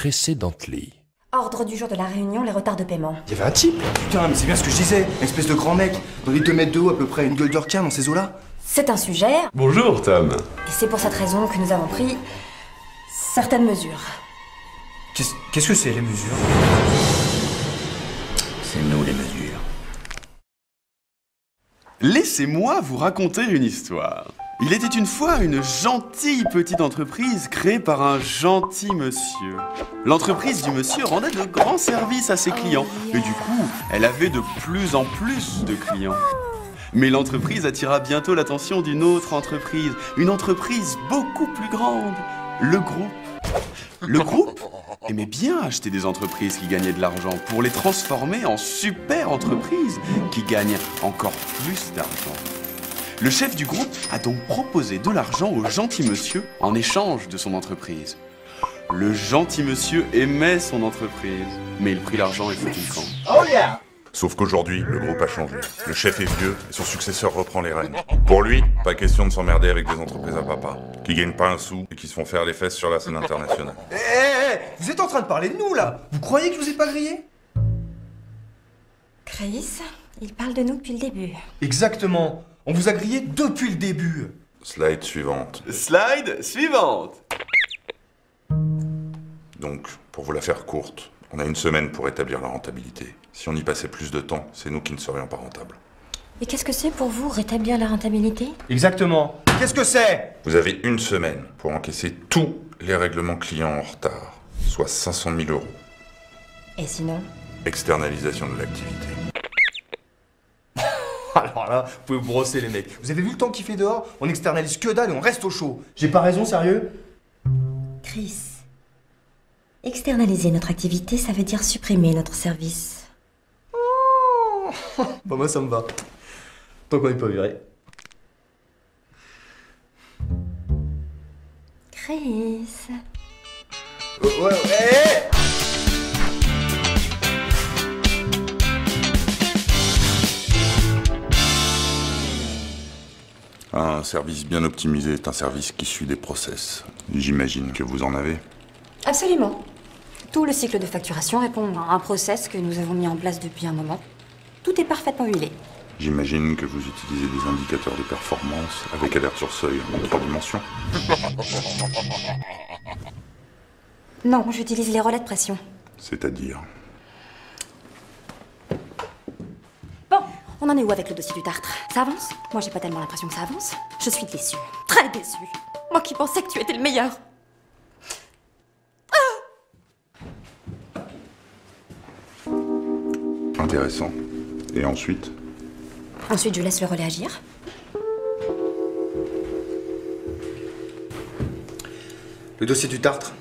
Precedently. Ordre du jour de la réunion, les retards de paiement. Il y avait un type. Putain, mais c'est bien ce que je disais. Une espèce de grand mec, dans les 2 mètres de haut à peu près, une gueule de requin dans ces eaux-là. C'est un sujet, Bonjour, Tom. et c'est pour cette raison que nous avons pris certaines mesures. Qu'est-ce que c'est, les mesures? C'est nous les mesures. Laissez-moi vous raconter une histoire. Il était une fois une gentille petite entreprise créée par un gentil monsieur. L'entreprise du monsieur rendait de grands services à ses clients, et du coup, elle avait de plus en plus de clients. Mais l'entreprise attira bientôt l'attention d'une autre entreprise, une entreprise beaucoup plus grande, le groupe. Le groupe aimait bien acheter des entreprises qui gagnaient de l'argent pour les transformer en super entreprises qui gagnent encore plus d'argent. Le chef du groupe a donc proposé de l'argent au gentil monsieur en échange de son entreprise. Le gentil monsieur aimait son entreprise, mais il prit l'argent et foutit le camp. Oh yeah! Sauf qu'aujourd'hui, le groupe a changé. Le chef est vieux et son successeur reprend les rênes. Pour lui, pas question de s'emmerder avec des entreprises à papa, qui gagnent pas un sou et qui se font faire les fesses sur la scène internationale. Vous êtes en train de parler de nous, là? Vous croyez que je vous ai pas grillé? Chris, il parle de nous depuis le début. Exactement. On vous a grillé depuis le début. Slide suivante. Slide suivante. Donc, pour vous la faire courte, on a une semaine pour établir la rentabilité. Si on y passait plus de temps, c'est nous qui ne serions pas rentables. Et qu'est-ce que c'est pour vous, rétablir la rentabilité? Exactement. Qu'est-ce que c'est? Vous avez une semaine pour encaisser tous les règlements clients en retard, soit 500 000 €. Et sinon? Externalisation de l'activité. Alors là, vous pouvez vous brosser, les mecs. Vous avez vu le temps qu'il fait dehors? On externalise que dalle et on reste au chaud. J'ai pas raison, sérieux? Chris, externaliser notre activité, ça veut dire supprimer notre service. Bah moi ça me va. Tant qu'on n'est pas viré. Chris... Ouais. Un service bien optimisé est un service qui suit des process. J'imagine que vous en avez. Absolument. Tout le cycle de facturation répond à un process que nous avons mis en place depuis un moment. Tout est parfaitement huilé. J'imagine que vous utilisez des indicateurs de performance avec alerte sur seuil en 3 dimensions. Non, j'utilise les relais de pression. C'est-à-dire... Bon, on en est où avec le dossier du tartre? Ça avance? Moi, j'ai pas tellement l'impression que ça avance. Je suis déçue. Très déçue. Moi qui pensais que tu étais le meilleur. Intéressant. Et ensuite? Ensuite, je laisse le relais agir. Le dossier du tartre,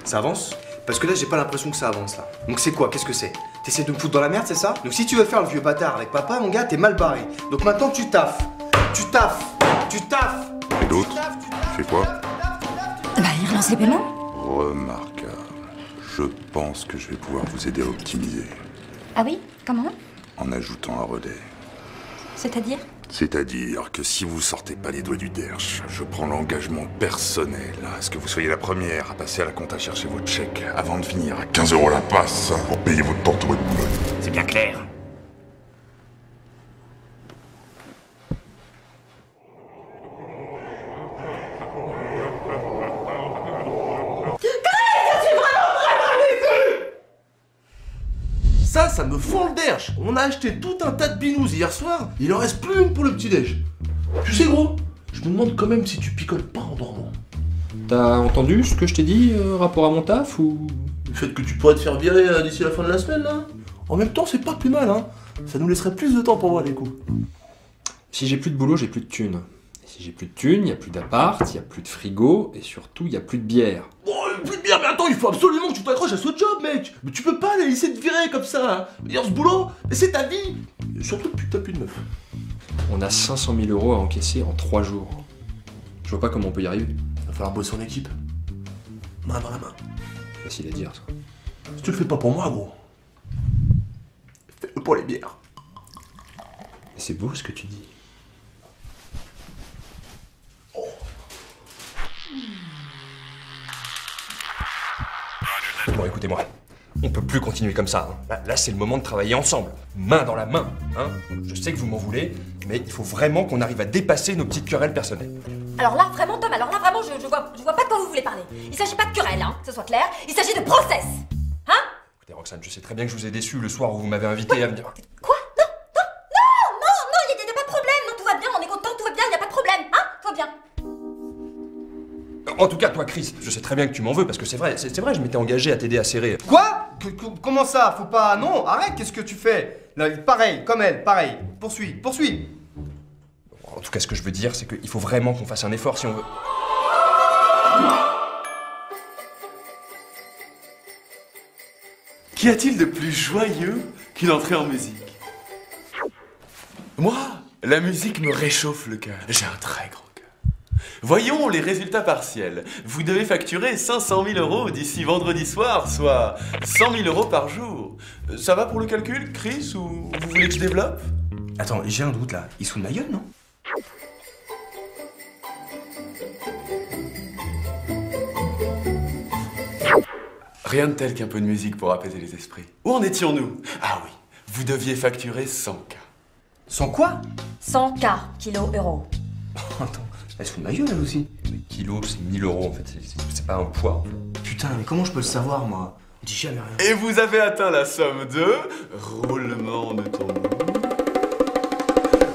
ça avance? Parce que là, j'ai pas l'impression que ça avance, là. Donc c'est quoi? Qu'est-ce que c'est? T'essaies de me foutre dans la merde, c'est ça? Donc si tu veux faire le vieux bâtard avec papa, mon gars, t'es mal barré. Donc maintenant, tu taffes. Tu taffes. Tu taffes. Et l'autre? Tu fais quoi? Bah, il relance les paiements. Remarquable. Je pense que je vais pouvoir vous aider à optimiser. Ah oui? Comment? En ajoutant un relais. C'est-à-dire? C'est-à-dire que si vous sortez pas les doigts du derche, je prends l'engagement personnel à ce que vous soyez la première à passer à la compta chercher votre chèque avant de finir à 15 € la passe pour payer votre tantôt de Boulogne. C'est bien clair. Ça me fend le derche. On a acheté tout un tas de binous hier soir, il en reste plus une pour le petit-déj. Tu sais gros, je me demande quand même si tu picoles pas en dormant. T'as entendu ce que je t'ai dit, rapport à mon taf, ou... Le fait que tu pourrais te faire virer d'ici la fin de la semaine là. En même temps, c'est pas plus mal, hein. Ça nous laisserait plus de temps pour voir les coups. Si j'ai plus de boulot, j'ai plus de thunes. Et si j'ai plus de thunes, y a plus d'appart, y a plus de frigo, et surtout, y a plus de bière. Bon, plus de bière, mais attends, il faut absolument que tu t'accroches à ce job, mec. Mais tu peux pas les laisser te virer comme ça. Hein. D'ailleurs, ce boulot, c'est ta vie. Et surtout depuis que t'as plus de meuf. On a 500 000 € à encaisser en 3 jours. Je vois pas comment on peut y arriver. Va falloir bosser en équipe. Main dans la main. Facile à dire, ça. Si tu le fais pas pour moi, gros, fais-le pour les bières. Et c'est beau ce que tu dis. Bon, écoutez-moi. On peut plus continuer comme ça. Hein. Là, c'est le moment de travailler ensemble. Main dans la main. Hein. Je sais que vous m'en voulez, mais il faut vraiment qu'on arrive à dépasser nos petites querelles personnelles. Alors là, vraiment, Tom, alors là, vraiment, je vois pas de quoi vous voulez parler. Il s'agit pas de querelle, hein, que ce soit clair. Il s'agit de process. Hein? Écoutez, Roxane, je sais très bien que je vous ai déçu le soir où vous m'avez invité à venir. Quoi? Non, il y a pas de problème. Non, tout va bien, on est content, tout va bien, il y a pas de problème. Hein? Tout va bien. En tout cas, toi, Chris, je sais très bien que tu m'en veux parce que c'est vrai, je m'étais engagé à t'aider à serrer. Quoi? Comment ça? Faut pas... Non, arrête, qu'est-ce que tu fais? Là, pareil, comme elle, pareil. Poursuis. En tout cas, ce que je veux dire, c'est qu'il faut vraiment qu'on fasse un effort si on veut... Qu'y a-t-il de plus joyeux qu'une entrée en musique? Moi, la musique me réchauffe le cœur. J'ai un très grand cœur. Voyons les résultats partiels. Vous devez facturer 500 000 € d'ici vendredi soir, soit 100 000 € par jour. Ça va pour le calcul, Chris, ou vous voulez que je développe? Attends, j'ai un doute là. Il se fout de ma gueule, non? Rien de tel qu'un peu de musique pour apaiser les esprits. Où en étions-nous? Ah oui, vous deviez facturer 100K. Sans quoi? 100K, kilo euros. Attends, elle se fout de ma gueule, elle aussi. Mais kilo, c'est 1000 € en fait, c'est pas un poids. En fait. Putain, mais comment je peux le savoir, moi? On dit jamais rien. Et vous avez atteint la somme de... roulement de tambour...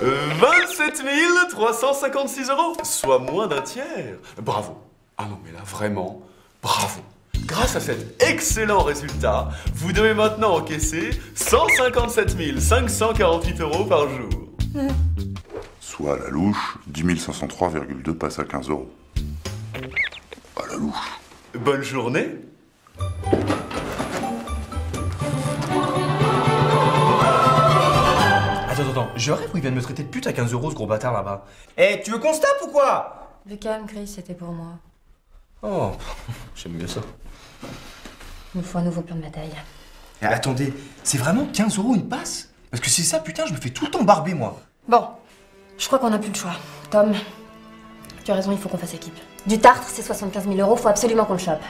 27 356 €, soit moins d'un tiers. Bravo. Ah non, mais là, vraiment, bravo. Grâce à cet excellent résultat, vous devez maintenant encaisser 157 548 € par jour. Soit à la louche, 10 503,2 passe à 15 €. À la louche. Bonne journée. Attends, je rêve où il vient de me traiter de pute à 15 € ce gros bâtard là-bas. Eh, tu veux qu'on se tape ou quoi? Le calme, Chris, c'était pour moi. Oh, j'aime mieux ça. Il me faut un nouveau plan de bataille. Eh, attendez, c'est vraiment 15 € une passe? Parce que c'est ça, putain, je me fais tout le temps barber, moi. Bon, je crois qu'on n'a plus le choix. Tom, tu as raison, il faut qu'on fasse équipe. Du tartre, c'est 75 000 €, faut absolument qu'on le chope.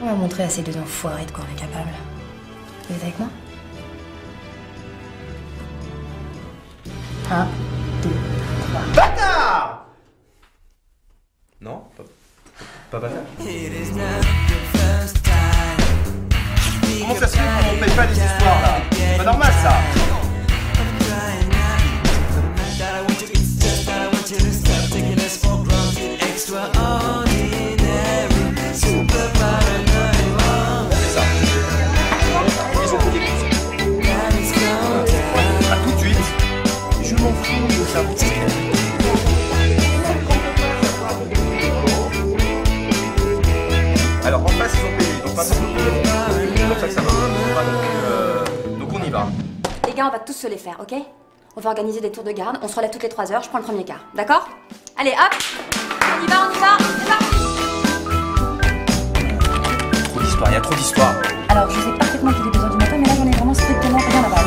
On va montrer à ces deux enfoirés de quoi on est capable. Vous êtes avec moi? 1, 2, 3. Bâtard! Non, pas bâtard. Comment ça se fait qu'on ne paye pas les histoires là? C'est pas normal ça! Alors en face ils ont payé, donc maintenant c'est comme ça que ça va. Donc on y va. Les gars, on va tous se les faire, ok? On va organiser des tours de garde, on se relève toutes les 3 heures, je prends le premier quart, d'accord? Allez, hop! On y va, c'est parti! Trop d'histoire, il y a trop d'histoire. Alors, je sais parfaitement qu'il est 2 heures du matin, mais là j'en ai vraiment strictement rien à battre.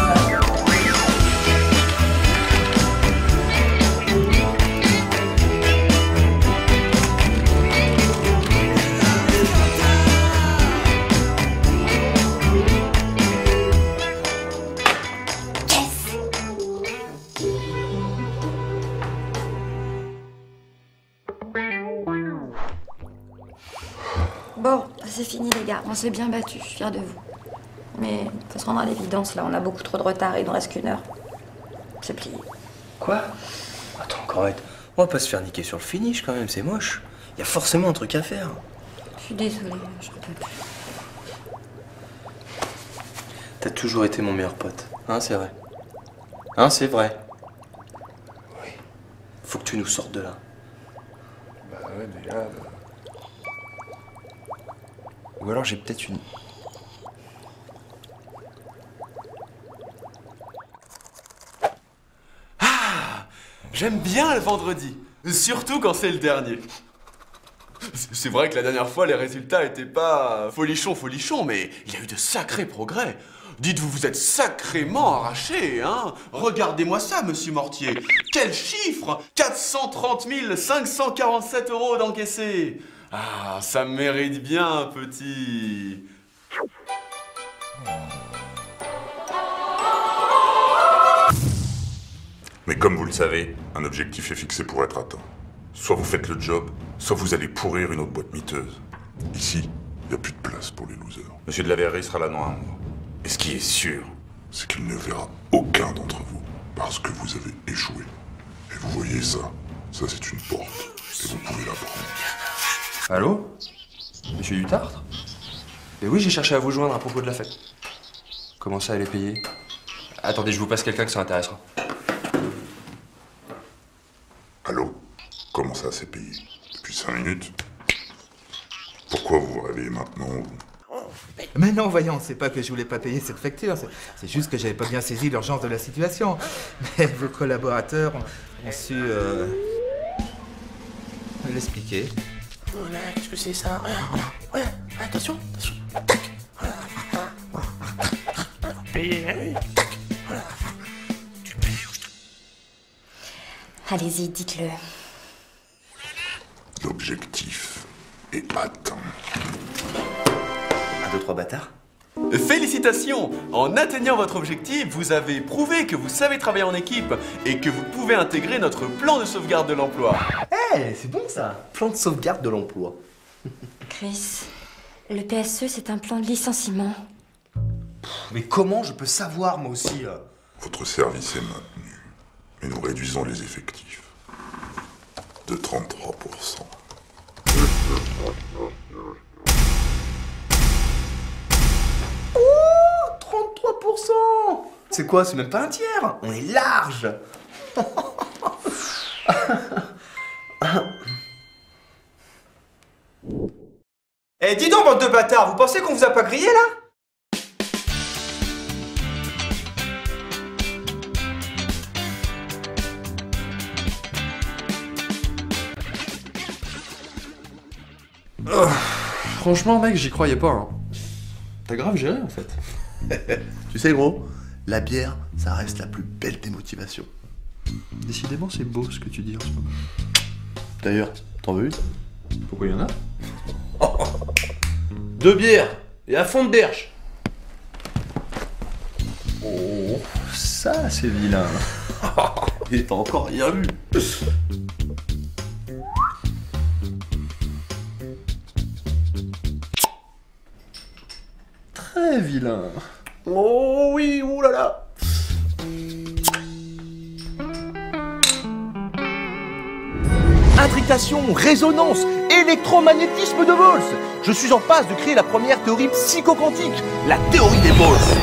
Bon, c'est fini les gars, on s'est bien battu, je suis fière de vous. Mais faut se rendre à l'évidence, là on a beaucoup trop de retard et il nous reste qu'1 heure. C'est plié. Quoi? Attends, Corette, on va pas se faire niquer sur le finish quand même, c'est moche. Il y a forcément un truc à faire. Je suis désolée, je peux plus. T'as toujours été mon meilleur pote, hein, c'est vrai. Hein, c'est vrai. Oui. Faut que tu nous sortes de là. Bah ouais, mais là... Ou alors j'ai peut-être une... Ah, j'aime bien le vendredi, surtout quand c'est le dernier. C'est vrai que la dernière fois, les résultats étaient pas folichons, mais il y a eu de sacrés progrès. Dites-vous, vous êtes sacrément arraché, hein? Regardez-moi ça, monsieur Mortier. Quel chiffre! 430 547 € d'encaissés. Ah, ça mérite bien, petit. Mais comme vous le savez, un objectif est fixé pour être atteint. Soit vous faites le job, soit vous allez pourrir une autre boîte miteuse. Ici, il n'y a plus de place pour les losers. Monsieur de la Verrerie sera là dans un mois. Et ce qui est sûr, c'est qu'il ne verra aucun d'entre vous, parce que vous avez échoué. Et vous voyez ça, ça c'est une porte, et vous pouvez la prendre. Allô? Monsieur Dutartre? Eh oui, j'ai cherché à vous joindre à propos de la fête. Comment ça, elle est payée? Attendez, je vous passe quelqu'un que ça intéressera. Allô? Comment ça, c'est payé? Depuis 5 minutes? Pourquoi vous vous réveillez maintenant, vous? Mais non, voyons, c'est pas que je voulais pas payer cette facture, c'est juste que j'avais pas bien saisi l'urgence de la situation. Mais vos collaborateurs ont su me l'expliquer. Voilà, qu'est-ce que c'est ça? Ouais, attention, attention. Payé, hein? Allez-y, dites-le. L'objectif est atteint. 1, 2, 3 bâtards. Félicitations! En atteignant votre objectif, vous avez prouvé que vous savez travailler en équipe et que vous pouvez intégrer notre plan de sauvegarde de l'emploi. Eh, c'est bon ça. Plan de sauvegarde de l'emploi. Chris, le PSE, c'est un plan de licenciement. Mais comment je peux savoir, moi aussi Votre service est maintenu, mais nous réduisons les effectifs de 33%. Oh, 33%. C'est quoi? C'est même pas un tiers. On est large. Eh, dis donc, bande de bâtards, vous pensez qu'on vous a pas grillé, là? Oh, franchement, mec, j'y croyais pas. Hein. T'as grave géré, en fait. Tu sais, gros, la bière, ça reste la plus belle des motivations. Décidément, c'est beau ce que tu dis en ce moment. D'ailleurs, t'en veux une? Pourquoi il y en a? 2 bières et à fond de berge. Oh, ça, c'est vilain. Et t'as encore rien vu. Très vilain. Oh oui, oulala. Intrication, résonance, électromagnétisme de Volz. Je suis en passe de créer la première théorie psychoquantique, la théorie des Volz.